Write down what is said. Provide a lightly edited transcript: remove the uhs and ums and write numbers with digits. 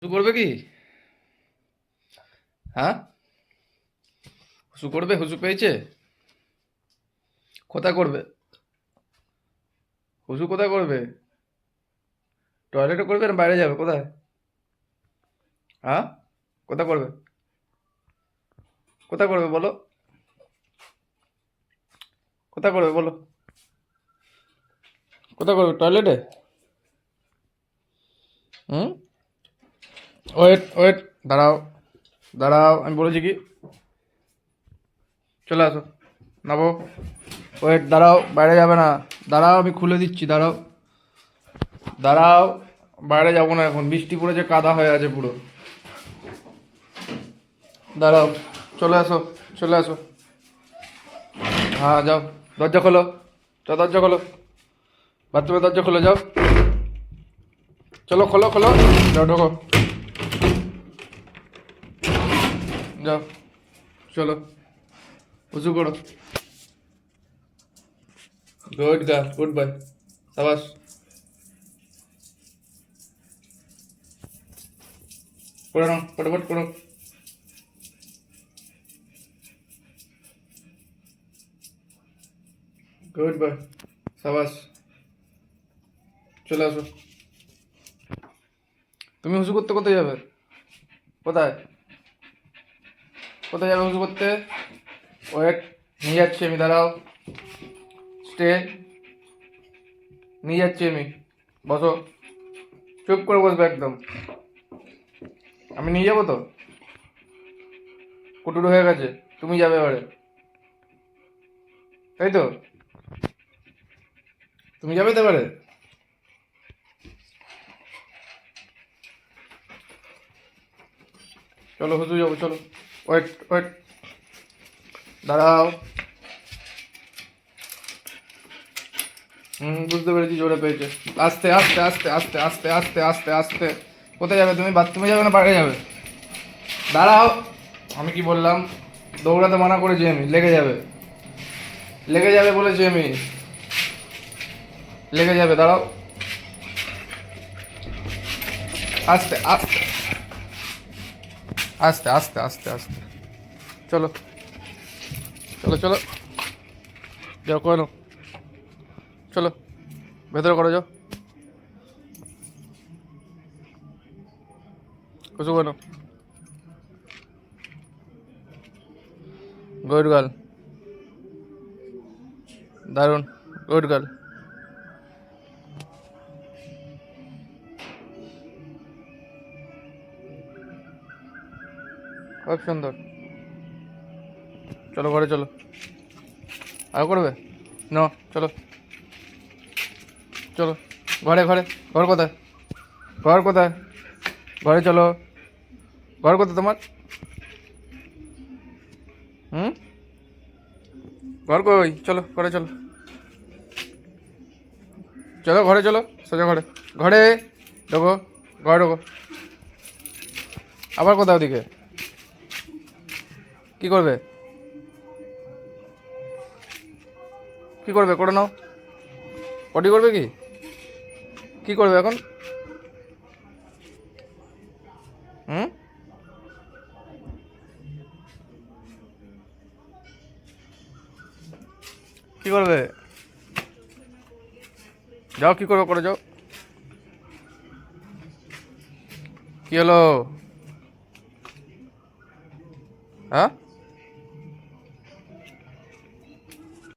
হুসু করবে কি? হ্যাঁ, হুসু করবে? হুসু পেয়েছে? কোথায় করবে? হুসু কোথায় করবে? টয়লেটে করবে না বাইরে যাবে? কোথায়? হ্যাঁ, কোথায় করবে? কোথায় করবে বলো? কোথায় করবে বলো? কোথায় করবে? টয়লেটে? হুম, ওয়েট ওয়েট, দাঁড়াও দাঁড়াও, আমি বলেছি কি চলে আসো, নাবো। ওয়েট, দাঁড়াও, বাইরে যাবে না। দাঁড়াও, আমি খুলে দিচ্ছি, দাঁড়াও দাঁড়াও। বাইরে যাবো না এখন, বৃষ্টি পড়েছে, কাদা হয়ে আছে পুরো। দাঁড়াও, চলে আসো, চলে আসো। হ্যাঁ, যাও, দরজা খোলো, যাও দরজা খোলো, বাথরুমের দরজা খোলো, যাও, চলো খোলো খোলো, যাও ঢোকো, যাও, চলো, উঁচু করো। গুড গার্ল, গুড বাই, সাবাস। করে নাও, ফটাফট করো। গুড বাই, সাবাস। চলে আসো। তুমি উঁচু করতে কোথায় যাবে? কোথায়? কোথায় যাবে উঁচু করতে? ওয়েট, নিয়ে যাচ্ছি আমি, দাঁড়াও, স্টে, নিয়ে যাচ্ছি আমি, বসো, চুপ করে বসবে একদম। আমি নিয়ে যাবো তো, কুটুরু হয়ে গেছে, তুমি যাবে এবারে, তাই তো? তুমি যাবে তো এবারে? চলো হুজুর যাবো, চলো। ওয়েট ওয়েট, দাঁড়াও। বুঝতে পেরেছি, জোরে পেয়েছে। আস্তে আস্তে আস্তে আস্তে আস্তে আস্তে আস্তে আস্তে। কোথায় যাবে তুমি? বাথরুমে যাবে না বাইরে যাবে? দাঁড়াও, আমি কি বললাম? দৌড়াতে মানা করেছি আমি, লেগে যাবে, লেগে যাবে বলেছি আমি, লেগে যাবে, দাঁড়াও। আস্তে আস্তে আস্তে আস্তে আস্তে আস্তে, চলো চলো চলো, যাও করে নাও, চলো, ভেতরে করো, যাও, কিছু করে নাও। গুড গার্ল, দারুণ, গুড গার্ল। খুব সুন্দর, চলো ঘরে চলো। আর করবে? ন, চলো, চলো, ঘরে ঘরে, ঘর কোথায়? ঘর কোথায়? ঘরে চলো, ঘর কোথায় তোমার? হুম, ঘর কই? চলো ঘরে চলো, চলো ঘরে চলো, সোজা ঘরে, ঘরে ঢোকো, ঘরে ঢোকো। আবার কোথাও ওদিকে? কি করবে? কি করবে? করে নাও। পটি করবে কি? কি করবে এখন? হুম, কি করবে? যাও, কি করবে করে যাও। কি হলো? হ্যাঁ,